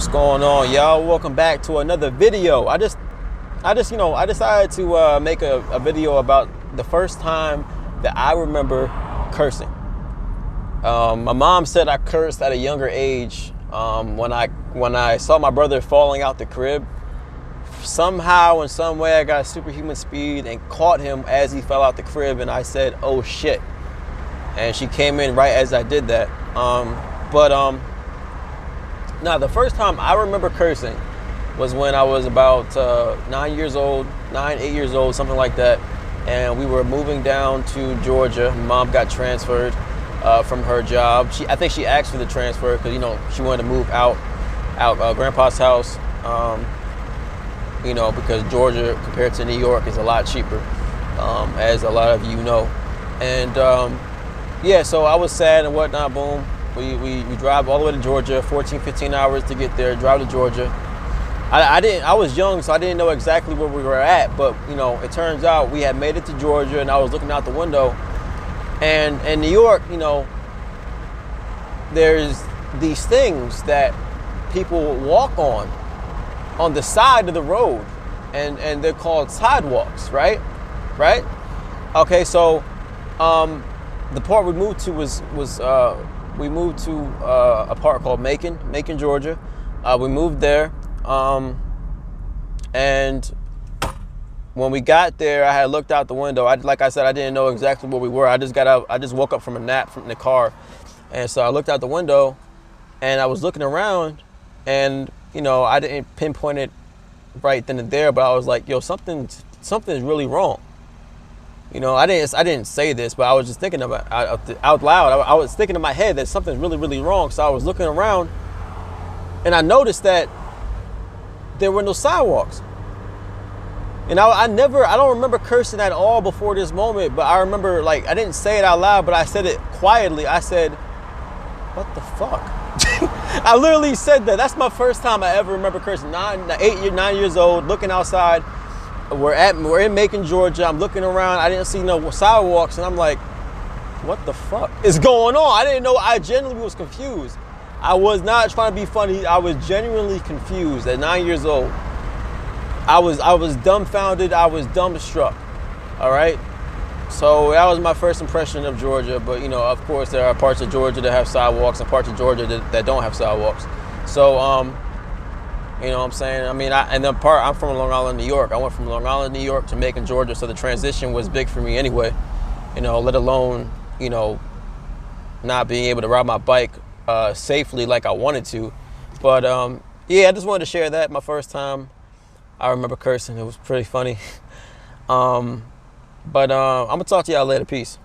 What's going on, y'all? Welcome back to another video. I decided to make a video about the first time that I remember cursing. My mom said I cursed at a younger age. When I saw my brother falling out the crib, somehow in some way I got superhuman speed and caught him as he fell out the crib, and I said, "Oh shit!" And she came in right as I did that. Now, the first time I remember cursing was when I was about 8 years old, something like that. And we were moving down to Georgia. Mom got transferred from her job. I think she asked for the transfer because, she wanted to move out Grandpa's house. Because Georgia compared to New York is a lot cheaper, as a lot of you know. And so I was sad and whatnot, boom. We drive all the way to Georgia, 14, 15 hours to get there, drive to Georgia. I was young, so I didn't know exactly where we were at, but it turns out we had made it to Georgia, and I was looking out the window, and in New York, there's these things that people walk on the side of the road, and they're called sidewalks, right? Okay, so the part we moved to was we moved to a part called Macon, Georgia. We moved there, and when we got there, I had looked out the window. Like I said, I didn't know exactly where we were. I just woke up from a nap from the car, and so I looked out the window, and I was looking around, and I didn't pinpoint it right then and there, but I was like, yo, something's really wrong. I didn't say this, but I was just thinking about out loud. I was thinking in my head that something's really, really wrong. So I was looking around, and I noticed that there were no sidewalks. And I don't remember cursing at all before this moment, but I remember, I didn't say it out loud, but I said it quietly. I said, "What the fuck?" I literally said that. That's my first time I ever remember cursing. 9 years old, looking outside. We're in Macon, Georgia. I'm looking around. I didn't see no sidewalks, and I'm like, what the fuck is going on? I didn't know. I genuinely was confused. I was not trying to be funny. I was genuinely confused at 9 years old. I was dumbfounded. I was dumbstruck. All right. So that was my first impression of Georgia. But of course, there are parts of Georgia that have sidewalks and parts of Georgia that don't have sidewalks. So you know what I'm saying? I mean, I'm from Long Island, New York. I went from Long Island, New York to Macon, Georgia, so the transition was big for me anyway. Let alone, not being able to ride my bike safely like I wanted to. But I just wanted to share that. My first time I remember cursing. It was pretty funny. I'm gonna talk to y'all later. Peace.